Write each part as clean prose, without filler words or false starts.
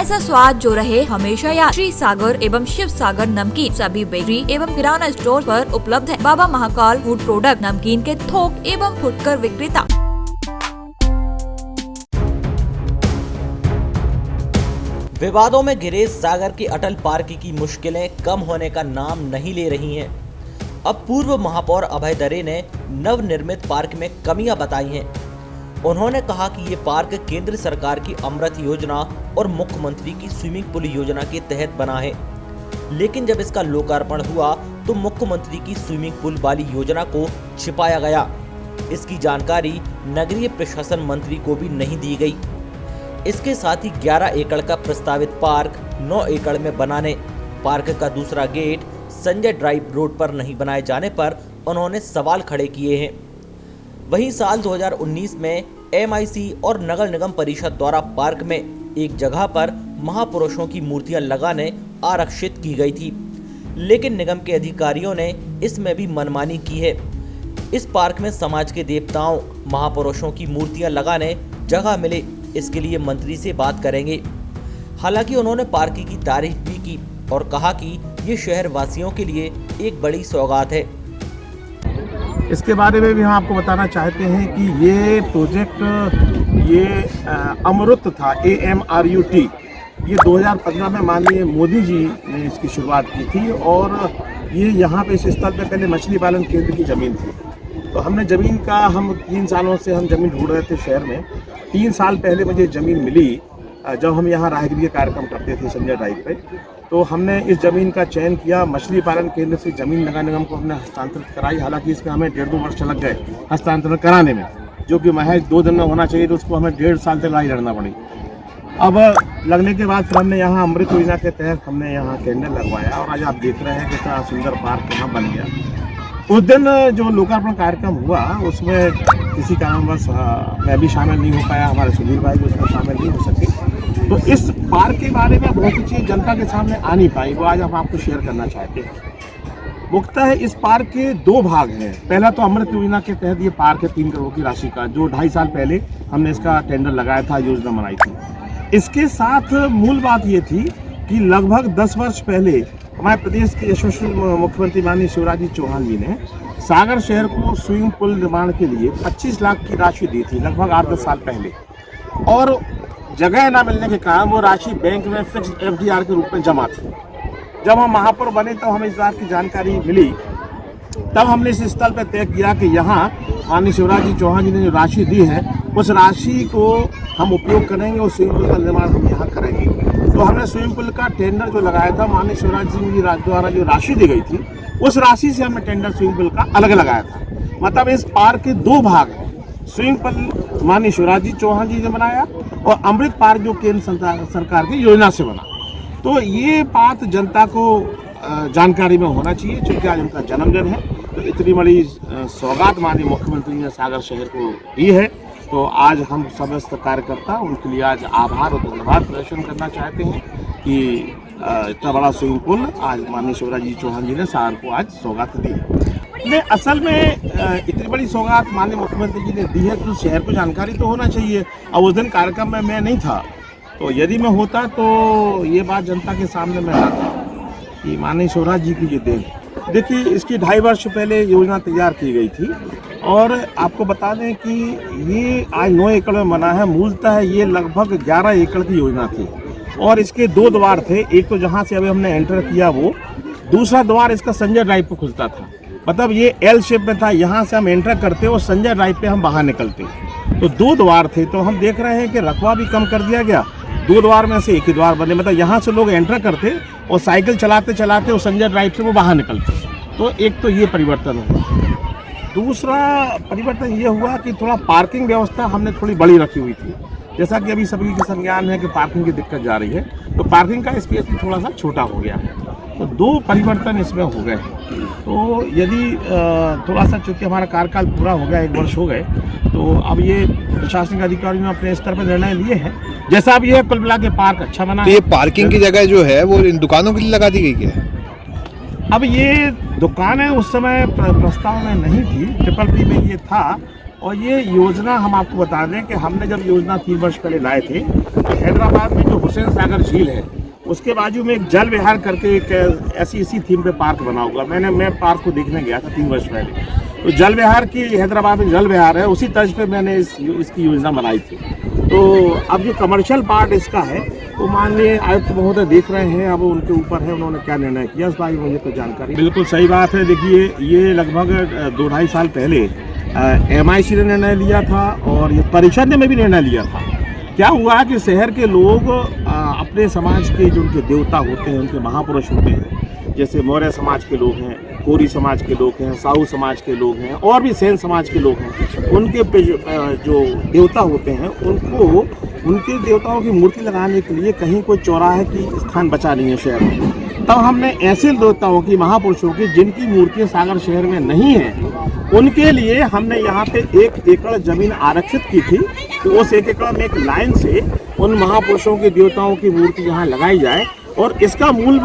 ऐसा स्वाद जो रहे हमेशा याद। श्री सागर एवं शिव सागर नमकीन सभी बेकरी एवं किराना स्टोर पर उपलब्ध है। बाबा महाकाल फूड प्रोडक्ट नमकीन के थोक एवं फुटकर विक्रेता। विवादों में घिरे सागर की अटल पार्क की मुश्किलें कम होने का नाम नहीं ले रही हैं। अब पूर्व महापौर अभय दरे ने नवनिर्मित पार्क में कमियां बताई हैं। उन्होंने कहा कि ये पार्क केंद्र सरकार की अमृत योजना और मुख्यमंत्री की स्विमिंग पूल योजना के तहत बना है, लेकिन जब इसका लोकार्पण हुआ तो मुख्यमंत्री की स्विमिंग पूल वाली योजना को छिपाया गया। इसकी जानकारी नगरीय प्रशासन मंत्री को भी नहीं दी गई। इसके साथ ही 11 एकड़ का प्रस्तावित पार्क 9 एकड़ में बनाने, पार्क का दूसरा गेट संजय ड्राइव रोड पर नहीं बनाए जाने पर उन्होंने सवाल खड़े किए हैं। वहीं साल 2019 में MIC और नगर निगम परिषद द्वारा पार्क में एक जगह पर महापुरुषों की मूर्तियां लगाने आरक्षित की गई थी, लेकिन निगम के अधिकारियों ने इसमें भी मनमानी की है। इस पार्क में समाज के देवताओं महापुरुषों की मूर्तियां लगाने जगह मिले, इसके लिए मंत्री से बात करेंगे। हालांकि उन्होंने पार्क की तारीफ भी की और कहा कि ये शहर वासियों के लिए एक बड़ी सौगात है। इसके बारे में भी हम आपको बताना चाहते हैं कि ये प्रोजेक्ट अमृत था, AMRUT। ये 2015 में माननीय मोदी जी ने इसकी शुरुआत की थी और ये यहाँ पे इस स्थल पे पहले मछली पालन केंद्र की ज़मीन थी। तो हमने ज़मीन का हम 3 सालों से हम ज़मीन ढूंढ रहे थे शहर में। 3 साल पहले मुझे ज़मीन मिली जब हम यहाँ राहगिरी कार्यक्रम करते थे संजय ड्राइव पे। तो हमने इस ज़मीन का चयन किया, मछली पालन केंद्र से ज़मीन नगर निगम को हमने हस्तांतरित कराई। हालांकि इसमें हमें 1.5-2 वर्ष लग गए हस्तांतरण कराने में, जो कि महज 2 दिन में होना चाहिए, तो उसको हमें 1.5 साल तक लड़ाई लड़ना पड़ी। अब लगने के बाद फिर हमने यहाँ अमृत योजना के तहत हमने यहाँ टेंडर लगवाया और आज आप देख रहे हैं कि कितना सुंदर पार्क यहाँ बन गया। उस दिन जो लोकार्पण कार्यक्रम हुआ उसमें किसी कारणवश मैं भी शामिल नहीं हो पाया, हमारे सुधीर भाई भी उसमें शामिल नहीं हो सके। तो इस पार्क के बारे में बहुत सी चीज़ जनता के सामने आ नहीं पाई, वो आज हम आपको शेयर करना चाहते हैं। मुख्यतः है इस पार्क के 2 भाग हैं। पहला तो अमृत योजना के तहत ये पार्क है 3 करोड़ की राशि का, जो 2.5 साल पहले हमने इसका टेंडर लगाया था, योजना बनाई थी। इसके साथ मूल बात ये थी कि लगभग 10 वर्ष पहले हमारे प्रदेश के यशस्वी मुख्यमंत्री माननीय शिवराज जी चौहान जी ने सागर शहर को स्विमिंग पूल निर्माण के लिए 25 लाख की राशि दी थी, लगभग 8-10 साल पहले। और जगह न मिलने के कारण वो राशि बैंक में फिक्स्ड FDR के रूप में जमा थी। जब हम महापौर बने तब हमें इस बात की जानकारी मिली, तब हमने इस स्थल पर तय किया कि यहाँ माननीय शिवराज जी चौहान जी ने जो राशि दी है उस राशि को हम उपयोग करेंगे और स्विमिंग पूल का निर्माण हम यहाँ करेंगे। तो हमने स्विमिंग पूल का टेंडर जो लगाया था, माननीय शिवराज जी द्वारा जो राशि दी गई थी उस राशि से हमने टेंडर स्विमिंग पूल का अलग लगाया था। मतलब इस पार्क के 2 भाग हैं। स्विमिंग पूल माननीय शिवराज जी चौहान जी ने बनाया और अमृत पार्क जो केंद्र सरकार की योजना से बना। तो ये बात जनता को जानकारी में होना चाहिए, क्योंकि आज उनका जन्मदिन है। तो इतनी बड़ी सौगात माननीय मुख्यमंत्री ने सागर शहर को दी है, तो आज हम समस्त कार्यकर्ता उनके लिए आज आभार और धन्यवाद प्रदर्शन करना चाहते हैं कि इतना बड़ा स्विमिंग पूल आज माननीय शिवराज जी चौहान जी ने सागर को आज सौगात दी। नहीं, असल में इतनी बड़ी सौगात माननीय मुख्यमंत्री जी ने दी है तो शहर को जानकारी तो होना चाहिए। अब उस दिन कार्यक्रम में मैं नहीं था, तो यदि मैं होता तो ये बात जनता के सामने मैं लाता कि माननीय शिवराज जी की ये देन। देखिए, इसकी 2.5 वर्ष पहले योजना तैयार की गई थी और आपको बता दें कि ये आज 9 एकड़ में बना है। मूलतः ये लगभग 11 एकड़ की योजना थी और इसके 2 द्वार थे। एक तो जहाँ से अभी हमने एंटर किया वो, दूसरा द्वार इसका संजय ड्राइव पर खुलता था। मतलब ये L शेप में था, यहाँ से हम एंटर करते और संजय ड्राइव पे हम बाहर निकलते। तो 2 द्वार थे। तो हम देख रहे हैं कि रकबा भी कम कर दिया गया, 2 द्वार में से 1 ही द्वार बने। मतलब यहाँ से लोग एंटर करते और साइकिल चलाते चलाते और संजय ड्राइव से वो बाहर निकलते। तो एक तो ये परिवर्तन हुआ। दूसरा परिवर्तन ये हुआ कि थोड़ा पार्किंग व्यवस्था हमने थोड़ी बड़ी रखी हुई थी। जैसा कि अभी सभी के संज्ञान है कि पार्किंग की दिक्कत जा रही है, तो पार्किंग का स्पेस भी थोड़ा सा छोटा हो गया है। तो 2 परिवर्तन इसमें हो गए। तो यदि थोड़ा सा, चूँकि हमारा कार्यकाल पूरा हो गया, 1 वर्ष हो गए, तो अब ये प्रशासनिक अधिकारियों ने अपने स्तर पर निर्णय लिए हैं। जैसा अब ये कुल मिला के पार्क अच्छा बना। तो ये पार्किंग की जगह जो है वो इन दुकानों के लिए लगा दी गई क्या? अब ये दुकानें उस समय प्रस्ताव में नहीं थी, ट्रिपल पी में ये था और ये योजना हम आपको बता दें कि हमने जब योजना 3 वर्ष पहले लाए थे, तो हैदराबाद में जो हुसैन सागर झील है उसके बाजू में एक जल विहार करके एक ऐसी इसी थीम पे पार्क बना होगा। मैं पार्क को देखने गया था 3 वर्ष पहले। तो जल विहार की हैदराबाद में जल विहार है, उसी तर्ज पे मैंने इसकी योजना बनाई थी। तो अब जो कमर्शियल पार्ट इसका है तो माननीय आयुक्त महोदय देख रहे हैं, अब उनके ऊपर है उन्होंने क्या निर्णय किया इस बारे में मुझे तो जानकारी। बिल्कुल सही बात है। देखिए ये लगभग 2-2.5 साल पहले MIC ने निर्णय लिया था और ये परिषद ने भी निर्णय लिया था। क्या हुआ कि शहर के लोग अपने समाज के जो उनके देवता होते हैं, उनके महापुरुष होते हैं, जैसे मौर्य समाज के लोग हैं, कोरी समाज के लोग हैं, साहू समाज के लोग हैं और भी सेन समाज के लोग हैं, उनके जो देवता होते हैं उनको उनके देवताओं की मूर्ति लगाने के लिए कहीं कोई चौराहे की स्थान बचा नहीं है शहर में। तब हमने ऐसे देवताओं की, महापुरुषों की जिनकी मूर्तियाँ सागर शहर में नहीं हैं, उनके लिए हमने यहाँ पे 1 एकड़ जमीन आरक्षित की थी। तो उस 1 एकड़ में एक लाइन से उन महापुरुषों के देवताओं की मूर्ति यहाँ लगाई जाए और इसका मूल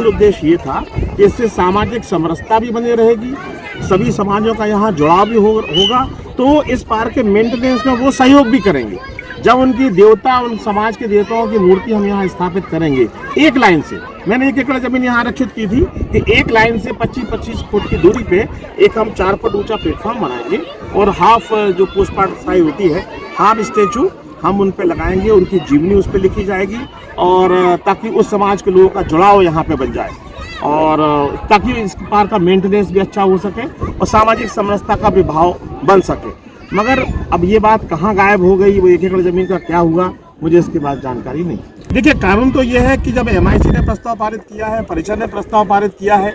उद्देश्य ये था कि इससे सामाजिक समरसता भी बनी रहेगी, सभी समाजों का यहाँ जुड़ाव भी होगा। तो इस पार्क के मेंटेनेंस में वो सहयोग भी करेंगे। जब उनकी देवता, उन समाज के देवताओं की मूर्ति हम यहाँ स्थापित करेंगे एक लाइन से, मैंने 1 एकड़ जमीन यहाँ आरक्षित की थी कि एक लाइन से 25-25 फुट की दूरी पे एक हम 4 फुट ऊंचा प्लेटफॉर्म बनाएंगे और हाफ जो पोस्टमार्क साई होती है, हाफ स्टेचू हम उन पे लगाएंगे, उनकी जीवनी उस पे लिखी जाएगी और ताकि उस समाज के लोगों का जुड़ाव यहाँ पे बन जाए और ताकि इस पार्क का मेंटेनेंस भी अच्छा हो सके और सामाजिक समरसता का भी भाव बन सके। मगर अब ये बात कहाँ गायब हो गई, वो 1 एकड़ जमीन का क्या हुआ, मुझे इसके बाद जानकारी नहीं। देखिए कानून तो ये है कि जब MIC ने प्रस्ताव पारित किया है, परिषद ने प्रस्ताव पारित किया है,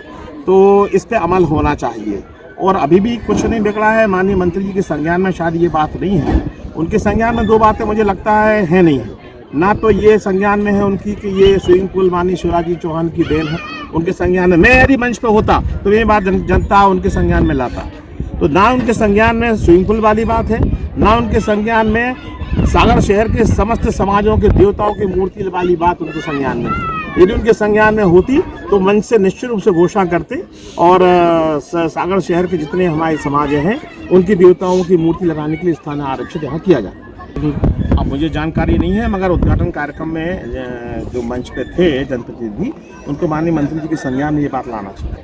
तो इस पे अमल होना चाहिए और अभी भी कुछ नहीं बिगड़ा है। माननीय मंत्री जी के संज्ञान में शायद ये बात नहीं है, उनके संज्ञान में 2 बातें मुझे लगता है नहीं है। ना तो ये संज्ञान में है उनकी कि ये स्विमिंग पूल माननीय शिवराज जी चौहान की देन है, उनके संज्ञान में। मैं यदि मंच पे होता तो ये बात जनता उनके संज्ञान में लाता। तो ना उनके संज्ञान में स्विमिंग पूल वाली बात है, ना उनके संज्ञान में सागर शहर के समस्त समाजों के देवताओं की मूर्ति वाली बात उनके संज्ञान में। यदि उनके संज्ञान में होती तो मंच से निश्चित रूप से घोषणा करते और सागर शहर के जितने हमारे समाज हैं उनकी देवताओं की मूर्ति लगाने के लिए स्थान आरक्षित यहाँ किया जाए। अब मुझे जानकारी नहीं है, मगर उद्घाटन कार्यक्रम में जो मंच पे थे जनप्रतिनिधि, उनको माननीय मंत्री जी के संज्ञान में ये बात लाना चाहिए।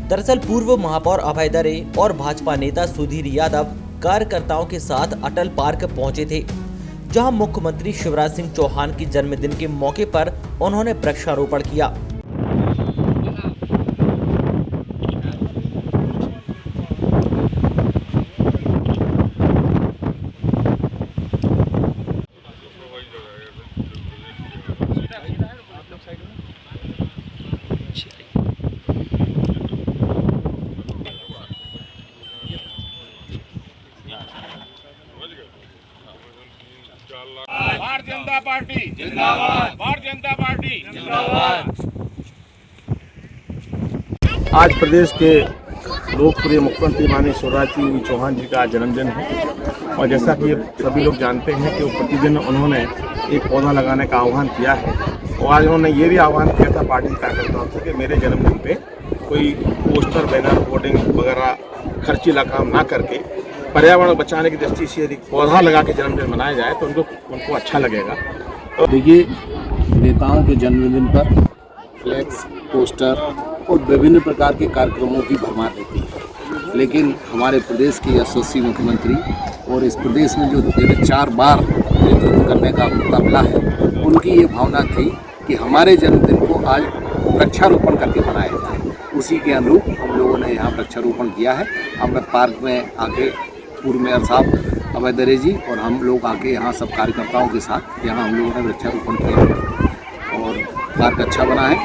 दरअसल पूर्व महापौर अभय दरे और भाजपा नेता सुधीर यादव कार्यकर्ताओं के साथ अटल पार्क पहुंचे थे, जहां मुख्यमंत्री शिवराज सिंह चौहान की जन्मदिन के मौके पर उन्होंने वृक्षारोपण किया। भारतीय जनता पार्टी जिंदाबाद, भारतीय जनता पार्टी जिंदाबाद। आज प्रदेश के लोकप्रिय मुख्यमंत्री माननीय शिवराज सिंह चौहान जी का जन्मदिन है और जैसा कि सभी लोग जानते हैं कि प्रतिदिन उन्होंने एक पौधा लगाने का आह्वान किया है और आज उन्होंने ये भी आह्वान किया था पार्टी कार्यकर्ताओं से कि मेरे जन्मदिन पे कोई पोस्टर, बैनर, होर्डिंग वगैरह खर्चीला काम ना करके पर्यावरण बचाने की दृष्टि से यदि पौधा लगा के जन्मदिन मनाया जाए तो उनको अच्छा लगेगा। तो देखिए, नेताओं के जन्मदिन पर फ्लैक्स, पोस्टर और विभिन्न प्रकार के कार्यक्रमों की भरमार रहती है, लेकिन हमारे प्रदेश के यशस्वी मुख्यमंत्री और इस प्रदेश में जो 4 बार नेतृत्व करने का मुकाबला है, उनकी ये भावना थी कि हमारे जन्मदिन को आज वृक्षारोपण करके मनाया जाए। उसी के अनुरूप हम लोगों ने यहाँ वृक्षारोपण किया है। हमने पार्क में आके पूर्व मेयर साहब अभय दरे जी और हम लोग आके यहाँ सब कार्यकर्ताओं के साथ यहाँ हम लोगों ने वृक्षारोपण किया और पार्क अच्छा बना है,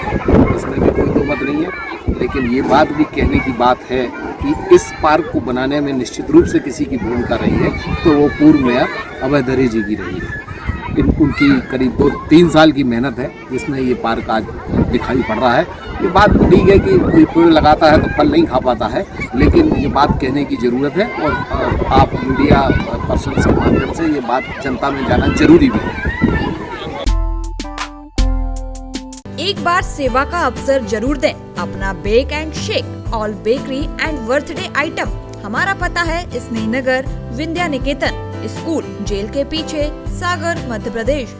इसमें भी कोई दो मत नहीं है। लेकिन ये बात भी कहने की बात है कि इस पार्क को बनाने में निश्चित रूप से किसी की भूमिका रही है, तो वो पूर्व मेयर अभय दरे जी की रही है। उनकी करीब 2-3 साल की मेहनत है जिसमें ये पार्क आज दिखाई पड़ रहा है। ये बात ठीक है कि कोई पेड़ लगाता है तो फल नहीं खा पाता है, लेकिन ये बात कहने की ज़रूरत है और आप मीडिया पर्सन के माध्यम से ये बात जनता में जाना जरूरी भी है। एक बार सेवा का अवसर जरूर दें। अपना Bake and Shake, all bakery and birthday item हमारा पता है स्नेहनगर, विद्या निकेतन स्कूल, जेल के पीछे, सागर, मध्य प्रदेश।